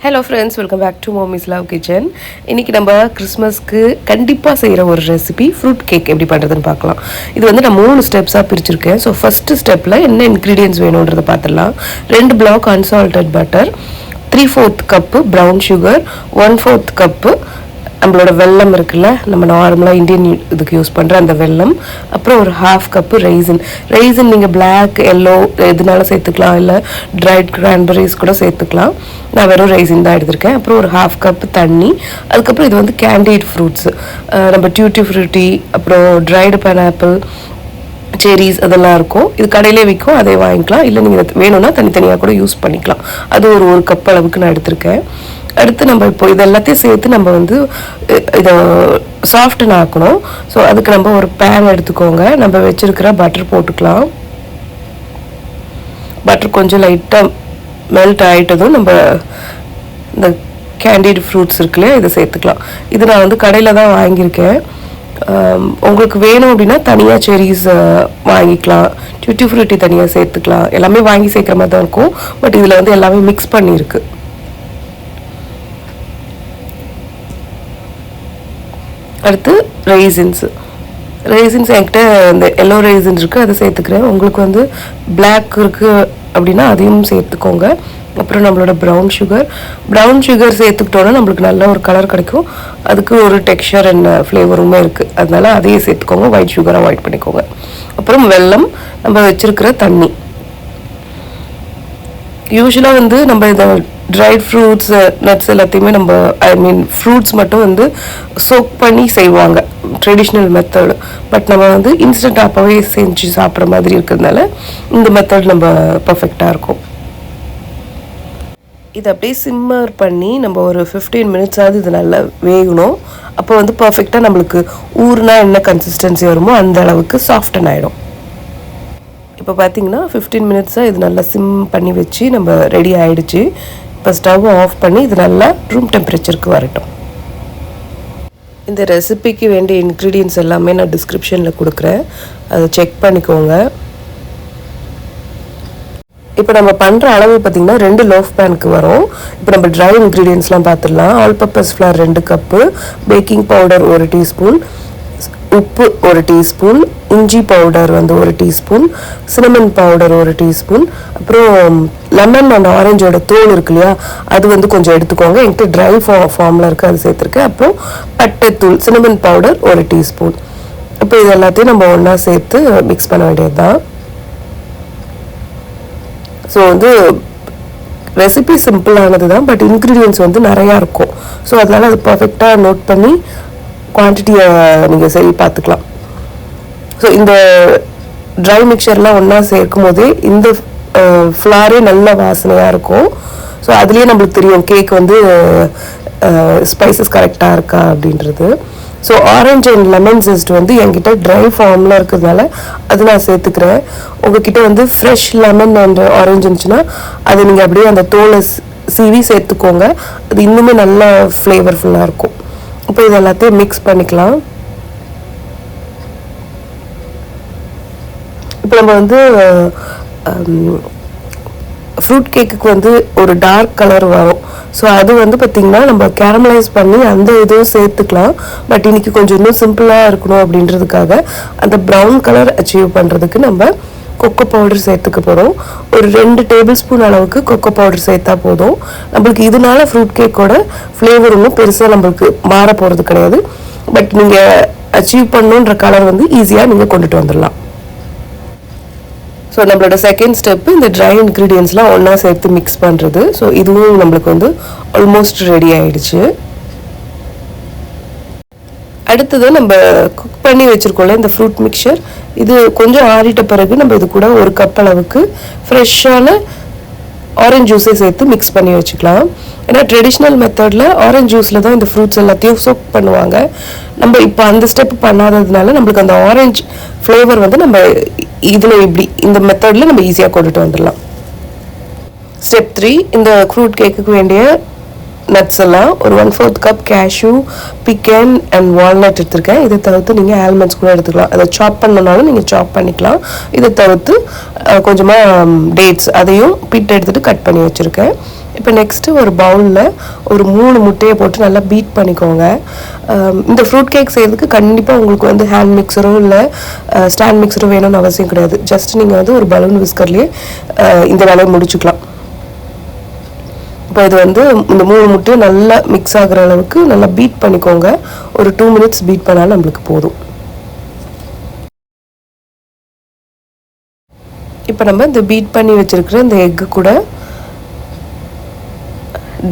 Hello friends, welcome back to Mommy's love kitchen. இன்றைக்கி நம்ம கிறிஸ்மஸ்க்கு கண்டிப்பாக செய்கிற ஒரு ரெசிபி ஃப்ரூட் கேக் எப்படி பண்ணுறதுன்னு பார்க்கலாம். இது வந்து நான் 3 ஸ்டெப்ஸாக பிரிச்சிருக்கேன். ஸோ ஃபஸ்ட்டு ஸ்டெப்பில் என்ன இன்க்ரீடியன்ஸ் வேணுன்றதை பார்த்துடலாம். 2 block unsalted butter, 3/4 cup brown sugar, 1/4 cup நம்மளோட வெல்லம் இருக்குல்ல, நம்ம நார்மலாக இந்தியன் இதுக்கு யூஸ் பண்ணுற அந்த வெல்லம், அப்புறம் ஒரு 1/2 கப்பு ரெய்சின் நீங்கள் பிளாக் எல்லோ எதுனாலும் சேர்த்துக்கலாம், இல்லை ட்ரைட் கிரான்பெரிஸ் கூட சேர்த்துக்கலாம். நான் வெறும் ரெய்சின் தான் எடுத்திருக்கேன். அப்புறம் ஒரு 1/2 கப்பு தண்ணி. அதுக்கப்புறம் இது வந்து கேண்டிட் ஃப்ரூட்ஸு, நம்ம டியூட்டி ஃப்ரூட்டி, அப்புறம் ட்ரைடு பைனாப்பிள், செரிஸ் அதெல்லாம் இருக்கும். இது கடையிலே விற்கும், அதை வாங்கிக்கலாம். இல்லை நீங்கள் வேணும்னா தனித்தனியாக கூட யூஸ் பண்ணிக்கலாம். அது ஒரு கப் அளவுக்கு நான் எடுத்திருக்கேன். அடுத்து நம்ம இப்போ இது எல்லாத்தையும் சேர்த்து நம்ம வந்து இதை சாஃப்டன் ஆக்கணும். ஸோ அதுக்கு நம்ம ஒரு பேன் எடுத்துக்கோங்க. நம்ம வச்சுருக்கிற பட்டர் போட்டுக்கலாம். பட்டர் கொஞ்சம் லைட்டாக மெல்ட் ஆகிட்டதும் நம்ம இந்த கேண்டிட் ஃப்ரூட்ஸ் இருக்குல்லையா, இதை சேர்த்துக்கலாம். இது நான் வந்து கடையில் தான் வாங்கியிருக்கேன். உங்களுக்கு வேணும் அப்படின்னா தனியாக செரிஸ் வாங்கிக்கலாம், டியூட்டி ஃப்ரூட்டி தனியாக சேர்த்துக்கலாம். எல்லாமே வாங்கி சேர்க்குற மாதிரி தான் இருக்கும். பட் இதில் வந்து எல்லாமே மிக்ஸ் பண்ணியிருக்கு. அடுத்து ரெய்சின்ஸ் என்கிட்ட இந்த எல்லோ ரெய்சின் இருக்குது, அதை சேர்த்துக்கிறேன். உங்களுக்கு வந்து பிளாக் இருக்குது அப்படின்னா அதையும் சேர்த்துக்கோங்க. அப்புறம் நம்மளோட ப்ரௌன் சுகர் சேர்த்துக்கிட்டோன்னா நம்மளுக்கு நல்ல ஒரு கலர் கிடைக்கும். அதுக்கு ஒரு டெக்ஸ்சர் அண்ட் ஃப்ளேவருமே இருக்குது. அதனால அதையே சேர்த்துக்கோங்க. ஒயிட் சுகரை அவாய்ட் பண்ணிக்கோங்க. அப்புறம் வெல்லம், நம்ம வச்சுருக்கிற தண்ணி. யூஸ்வலாக வந்து நம்ம இந்த ட்ரைட் ஃப்ரூட்ஸ், நட்ஸ் எல்லாத்தையுமே நம்ம ஃப்ரூட்ஸ் மட்டும் வந்து சோக் பண்ணி செய்வாங்க, ட்ரெடிஷ்னல் மெத்தடு. பட் நம்ம வந்து இன்ஸ்டன்ட் அப்போவே செஞ்சு சாப்பிட்ற மாதிரி இருக்கிறதுனால இந்த மெத்தட் நம்ம பர்ஃபெக்டாக இருக்கும். இது அப்படியே சிம்மர் பண்ணி நம்ம ஒரு 15 மினிட்ஸாவது இது நல்லா வேகணும். அப்போ வந்து பர்ஃபெக்டாக நம்மளுக்கு ஊறுனா என்ன கன்சிஸ்டன்சி வருமோ அந்த அளவுக்கு சாஃப்டன் ஆகிடும். இப்போ பார்த்தீங்கன்னா 15 மினிட்ஸாக இது நல்லா சிம் பண்ணி வச்சு நம்ம ரெடி ஆகிடுச்சு. இப்போ ஸ்டவ் ஆஃப் பண்ணி இது நல்லா ரூம் டெம்பரேச்சருக்கு வரட்டும். இந்த ரெசிபிக்கு வேண்டிய இன்க்ரீடியன்ஸ் எல்லாமே நான் டிஸ்கிரிப்ஷனில் கொடுக்குறேன், அதை செக் பண்ணிக்கோங்க. இப்போ நம்ம பண்ணுற அளவு பார்த்திங்கன்னா 2 லோஃப் பேனுக்கு வரும். இப்போ நம்ம ட்ரை இன்க்ரீடியன்ஸ்லாம் பார்த்துடலாம். All purpose flower 2 cup, baking powder 1 teaspoon, உப்பு 1 டீஸ்பூன், இஞ்சி பவுடர் வந்து 1 டீஸ்பூன், சினமன் பவுடர் 1 டீஸ்பூன், அப்புறம் லெமன் அண்ட் ஆரஞ்சோட தோல் இருக்கு இல்லையா, அது வந்து கொஞ்சம் எடுத்துக்கோங்க. என்கிட்ட ட்ரை ஃபார்மில் இருக்குது, அது சேர்த்துருக்கேன். அப்புறம் பட்டைத்தூள், சினமன் பவுடர் 1 டீஸ்பூன். இப்போ இது எல்லாத்தையும் நம்ம ஒன்றா சேர்த்து மிக்ஸ் பண்ண வேண்டியது தான். ஸோ வந்து ரெசிபி சிம்பிளானது தான், பட் இன்க்ரீடியன்ஸ் வந்து நிறையா இருக்கும். ஸோ அதனால் அது பர்ஃபெக்டாக நோட் பண்ணி குவான்டிட்டியை நீங்கள் சரி பார்த்துக்கலாம். ஸோ இந்த ட்ரை மிக்சர்லாம் ஒன்றா சேர்க்கும் போதே இந்த ஃப்ளாரே நல்ல வாசனையாக இருக்கும். ஸோ அதுலேயே நம்மளுக்கு தெரியும் கேக் வந்து ஸ்பைசஸ் கரெக்டாக இருக்கா அப்படின்றது. So orange and lemon just வந்து என்கிட்ட ட்ரை ஃபார்மில் இருக்கிறதுனால அது நான் சேர்த்துக்கிறேன். உங்ககிட்ட வந்து ஃப்ரெஷ் லெமன் அண்ட் ஆரஞ்சு இருந்துச்சுன்னா அது நீங்கள் அப்படியே அந்த தோலை சீவி சேர்த்துக்கோங்க. அது இன்னுமே நல்லா ஃப்ளேவர்ஃபுல்லாக இருக்கும். இப்போ இது எல்லாத்தையும் மிக்ஸ் பண்ணிக்கலாம். இப்போ நம்ம வந்து ஃப்ரூட் கேக்குக்கு வந்து ஒரு டார்க் கலர் வரும். ஸோ அது வந்து பார்த்திங்கன்னா நம்ம கேரமலைஸ் பண்ணி அந்த இதுவும் சேர்த்துக்கலாம். பட் இன்றைக்கி கொஞ்சம் இன்னும் சிம்பிளாக இருக்கணும் அப்படின்றதுக்காக அந்த ப்ரௌன் கலர் அச்சீவ் பண்ணுறதுக்கு நம்ம கொக்கோ பவுடர் சேர்த்துக்க போகிறோம். ஒரு 2 டேபிள் ஸ்பூன் அளவுக்கு கொக்கோ பவுடர் சேர்த்தா போதும். நம்மளுக்கு இதனால ஃப்ரூட் கேக்கோட ஃப்ளேவர் ஒன்றும் பெருசாக நம்மளுக்கு மாற போகிறது கிடையாது. பட் நீங்கள் அச்சீவ் பண்ணணுன்ற கலர் வந்து ஈஸியாக நீங்கள் கொண்டுட்டு வந்துடலாம். ஸோ நம்மளோட செகண்ட் ஸ்டெப்பு இந்த ட்ரை இன்க்ரீடியன்ஸ்லாம் ஒன்றா சேர்த்து மிக்ஸ் பண்ணுறது. ஸோ இதுவும் நம்மளுக்கு வந்து ஆல்மோஸ்ட் ரெடி ஆகிடுச்சு. அடுத்தது நம்ம குக் பண்ணி வச்சுருக்கோம்ல இந்த ஃப்ரூட் மிக்சர், இது கொஞ்சம் ஆறிட்ட பிறகு நம்ம இது கூட 1 கப் அளவுக்கு ஃப்ரெஷ்ஷான ஆரஞ்ச் ஜூஸை சேர்த்து மிக்ஸ் பண்ணி வச்சுக்கலாம். ஏன்னா ட்ரெடிஷ்னல் மெத்தடில் ஆரஞ்ச் ஜூஸில் தான் இந்த ஃப்ரூட்ஸ் எல்லாத்தையும் சோக் பண்ணுவாங்க. நம்ம இப்போ அந்த ஸ்டெப் பண்ணாததுனால நம்மளுக்கு அந்த ஆரஞ்ச் ஃப்ளேவர் வந்து நம்ம இதில் இப்படி இந்த மெத்தடில் நம்ம ஈஸியாக கொண்டுட்டு வந்துடலாம். ஸ்டெப் 3, இந்த ஃப்ரூட் கேக்குக்கு வேண்டிய நட்ஸ் எல்லாம் ஒரு 1/4 கப் கேஷ்யூ, பிக்கன் அண்ட் வால்நட் எடுத்துருக்கேன். இதை தவிர்த்து நீங்கள் ஆல்மண்ட்ஸ் கூட எடுத்துக்கலாம். அதை சாப் பண்ணனாலும் நீங்கள் சாப் பண்ணிக்கலாம். இதை தவிர்த்து கொஞ்சமாக டேட்ஸ், அதையும் பிட் எடுத்துகிட்டு கட் பண்ணி வச்சுருக்கேன். இப்போ நெக்ஸ்ட்டு ஒரு பவுலில் ஒரு 3 முட்டையை போட்டு நல்லா பீட் பண்ணிக்கோங்க. இந்த ஃப்ரூட் கேக் செய்கிறதுக்கு கண்டிப்பாக உங்களுக்கு வந்து ஹேண்ட் மிக்சரோ இல்லை ஸ்டாண்ட் மிக்சரோ வேணும்னு அவசியம் கிடையாது. ஜஸ்ட் நீங்கள் வந்து ஒரு பலூன் விஸ்கர்லேயே இந்த வேலையை முடிச்சுக்கலாம். இப்போ இது வந்து இந்த 3 முட்டையும் நல்லா மிக்ஸ் ஆகிற அளவுக்கு நல்லா பீட் பண்ணிக்கோங்க. ஒரு 2 மினிட்ஸ் பீட் பண்ணாலும் நம்மளுக்கு போதும். இப்போ நம்ம இந்த பீட் பண்ணி வச்சுருக்கிற இந்த எக்கு கூட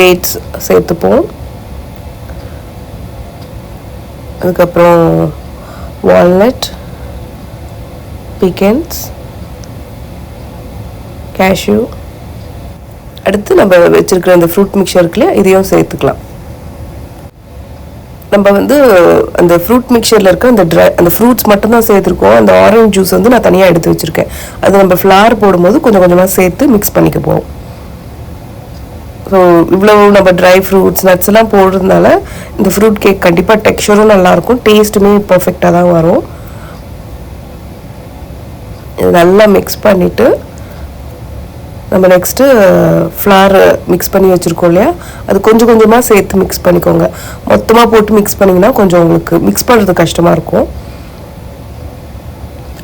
டேட்ஸ் சேர்த்துப்போம். அதுக்கப்புறம் வால்நட், பீக்கன்ஸ், கேஷ்யூ, அடுத்து நம்ம வச்சுருக்கிற இந்த ஃப்ரூட் மிக்சருக்குள்ள இதையும் சேர்த்துக்கலாம். நம்ம வந்து அந்த ஃப்ரூட் மிக்சரில் இருக்க அந்த ஃப்ரூட்ஸ் மட்டும்தான் சேர்த்துருக்கோம். அந்த ஆரஞ்ச் ஜூஸ் வந்து நான் தனியாக எடுத்து வச்சுருக்கேன். அது நம்ம ஃப்ளார் போடும்போது கொஞ்சம் கொஞ்சமாக சேர்த்து மிக்ஸ் பண்ணிக்க போவோம். ஸோ இவ்வளோ நம்ம ட்ரை ஃப்ரூட்ஸ் நட்ஸ் எல்லாம் போடுறதுனால இந்த ஃப்ரூட் கேக் கண்டிப்பாக டெக்ஸ்சரும் நல்லாயிருக்கும், டேஸ்ட்டுமே பர்ஃபெக்டாக தான் வரும். இது நல்லா மிக்ஸ் பண்ணிவிட்டு நம்ம நெக்ஸ்ட்டு ஃப்ளார் மிக்ஸ் பண்ணி வச்சுருக்கோம் இல்லையா, அது கொஞ்சம் கொஞ்சமாக சேர்த்து மிக்ஸ் பண்ணிக்கோங்க. மொத்தமாக போட்டு மிக்ஸ் பண்ணிங்கன்னா கொஞ்சம் உங்களுக்கு மிக்ஸ் பண்ணுறது கஷ்டமாக இருக்கும்.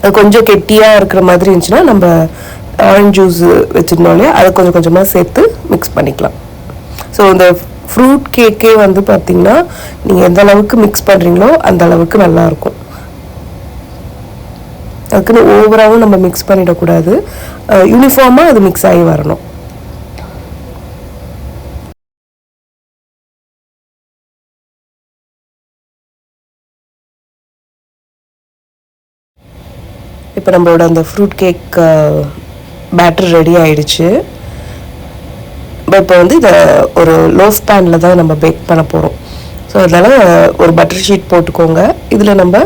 அது கொஞ்சம் கெட்டியாக இருக்கிற மாதிரி இருந்துச்சுன்னா நம்ம ஆரஞ்ச் ஜூஸ் வச்சுருந்தோம் இல்லையா, அதை கொஞ்சம் கொஞ்சமாக சேர்த்து மிக்ஸ் பண்ணிக்கலாம். ஸோ இந்த ஃப்ரூட் கேக்கே வந்து பார்த்திங்கன்னா நீங்கள் எந்த அளவுக்கு மிக்ஸ் பண்ணுறீங்களோ அந்த அளவுக்கு நல்லாயிருக்கும். அதுக்குன்னு ஓவராகவும் நம்ம மிக்ஸ் பண்ணிடக்கூடாது, யூனிஃபார்மாக அது மிக்ஸ் ஆகி வரணும். இப்போ நம்மளோட அந்த ஃப்ரூட் கேக் பேட்டர் ரெடி ஆகிடுச்சு. இப்போ வந்து இதை ஒரு லோஃப் பேனில் தான் நம்ம பேக் பண்ண போகிறோம். ஸோ அதனால் ஒரு பட்டர் ஷீட் போட்டுக்கோங்க. இதில் நம்ம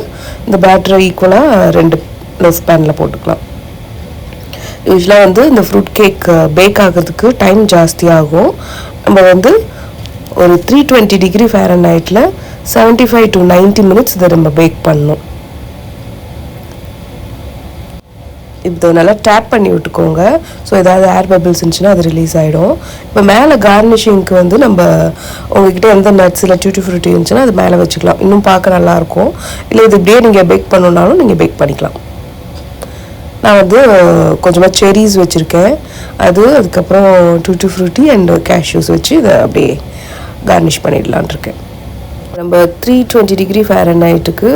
இந்த பேட்டரை ஈக்குவலாக 2 லோஃப் பேனில் போட்டுக்கலாம். யூஸ்வலாக வந்து இந்த ஃப்ரூட் கேக் பேக் ஆகிறதுக்கு டைம் ஜாஸ்தி ஆகும். நம்ம வந்து ஒரு 320 டிகிரி ஃபாரன்ஹைட்டில் 75 to 90 மினிட்ஸ் இதை நம்ம பேக் பண்ணணும். இப்போ நல்லா டேப் பண்ணி விட்டுக்கோங்க. ஸோ ஏதாவது ஏர் பபிள்ஸ் இருந்துச்சுன்னா அது ரிலீஸ் ஆகிடும். இப்போ மேலே கார்னிஷிங்க்கு வந்து நம்ம உங்ககிட்ட எந்த நட்ஸ் இல்லை டியூட்டி ஃப்ரூட்டி இருந்துச்சுன்னா அது மேலே வச்சுக்கலாம், இன்னும் பார்க்க நல்லாயிருக்கும். இல்லை இது இப்படியே நீங்கள் பேக் பண்ணணுன்னாலும் நீங்கள் பேக் பண்ணிக்கலாம். நான் வந்து கொஞ்சமாக செரீஸ் வச்சுருக்கேன், அதுக்கப்புறம் டியூட்டி ஃப்ரூட்டி அண்ட் கேஷ்யூஸ் வச்சு இதை அப்படியே கார்னிஷ் பண்ணிடலான் இருக்கேன். நம்ம 320 டிகிரி ஃபாரன்ஹைட்டுக்கு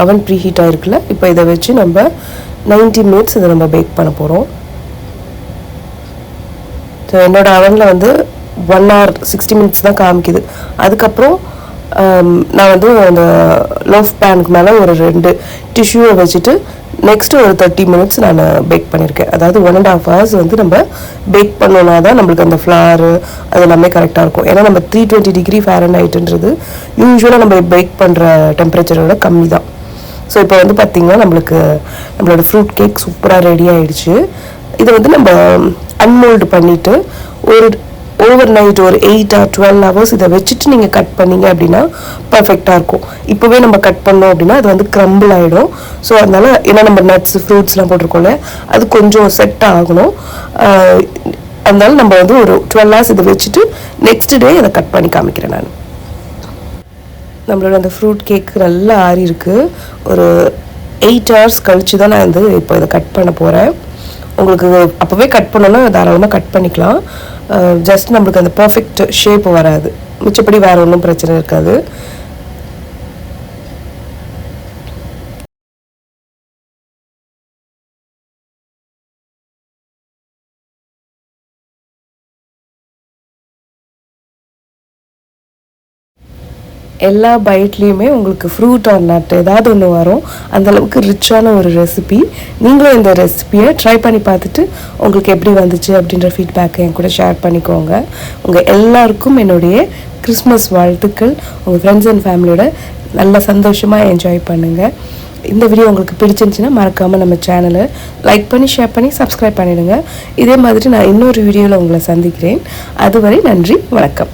அவன் ப்ரீ ஹீட் ஆகிருக்குல்ல, இப்போ இதை வச்சு நம்ம 90 மினிட்ஸ் இதை நம்ம பேக் பண்ண போகிறோம். ஸோ என்னோடய அவனில் வந்து 1 hour 60 மினிட்ஸ் தான் காமிக்குது. அதுக்கப்புறம் நான் வந்து அந்த லோஃப் பேனுக்கு மேலே ஒரு 2 டிஷ்யூவை வச்சுட்டு நெக்ஸ்ட்டு ஒரு 30 மினிட்ஸ் நான் பேக் பண்ணியிருக்கேன். அதாவது 1.5 hours வந்து நம்ம பேக் பண்ணோன்னா தான் நம்மளுக்கு அந்த ஃப்ளாரு அது எல்லாமே கரெக்டாக இருக்கும். ஏன்னா நம்ம 320 டிகிரி ஃபாரன்ஹைட்டுன்றது யூஸ்வலாக நம்ம பேக் பண்ணுற டெம்பரேச்சரோட கம்மி தான். ஸோ இப்போ வந்து பார்த்திங்கன்னா நம்மளோட ஃப்ரூட் கேக் சூப்பராக ரெடி ஆகிடுச்சு. இதை வந்து நம்ம அன்மோல்டு பண்ணிவிட்டு ஓவர் நைட் ஒரு 8 or 12 hours இதை வச்சுட்டு நீங்கள் கட் பண்ணிங்க அப்படின்னா பர்ஃபெக்டாக இருக்கும். இப்போவே நம்ம கட் பண்ணோம் அப்படின்னா அது வந்து க்ரம்பிள் ஆகிடும். ஸோ அதனால் ஏன்னா நம்ம நட்ஸ் ஃப்ரூட்ஸ்லாம் போட்டிருக்கோம்ல, அது கொஞ்சம் செட் ஆகணும். அதனால நம்ம வந்து ஒரு 12 hours இதை வச்சுட்டு நெக்ஸ்ட் டே இதை கட் பண்ணி காமிக்கிறேன். நான் நம்மளோட அந்த ஃப்ரூட் கேக் நல்லா ஆறி இருக்குது. ஒரு 8 hours கழித்து தான் நான் வந்து இப்போ இதை கட் பண்ண போகிறேன். உங்களுக்கு அப்போவே கட் பண்ணோன்னா தாராளமாக கட் பண்ணிக்கலாம். ஜஸ்ட் நம்மளுக்கு அந்த பர்ஃபெக்ட் ஷேப் வராது, மிச்சப்படி வேறு ஒன்றும் பிரச்சனை இருக்காது. எல்லா பைட்லேயுமே உங்களுக்கு ஃப்ரூட் ஆர் நட் ஏதாவது ஒன்று வரும். அந்தளவுக்கு ரிச்சான ஒரு ரெசிபி. நீங்களும் இந்த ரெசிபியை ட்ரை பண்ணி பார்த்துட்டு உங்களுக்கு எப்படி வந்துச்சு அப்படின்ற ஃபீட்பேக்கை என் கூட ஷேர் பண்ணிக்கோங்க. உங்கள் எல்லாருக்கும் என்னுடைய கிறிஸ்மஸ் வாழ்த்துக்கள். உங்கள் ஃப்ரெண்ட்ஸ் அண்ட் ஃபேமிலியோட நல்லா சந்தோஷமாக என்ஜாய் பண்ணுங்கள். இந்த வீடியோ உங்களுக்கு பிடிச்சிருந்துச்சுன்னா மறக்காமல் நம்ம சேனலை லைக் பண்ணி ஷேர் பண்ணி சப்ஸ்கிரைப் பண்ணிவிடுங்க. இதே மாதிரி நான் இன்னொரு வீடியோவில் உங்களை சந்திக்கிறேன். அதுவரை நன்றி, வணக்கம்.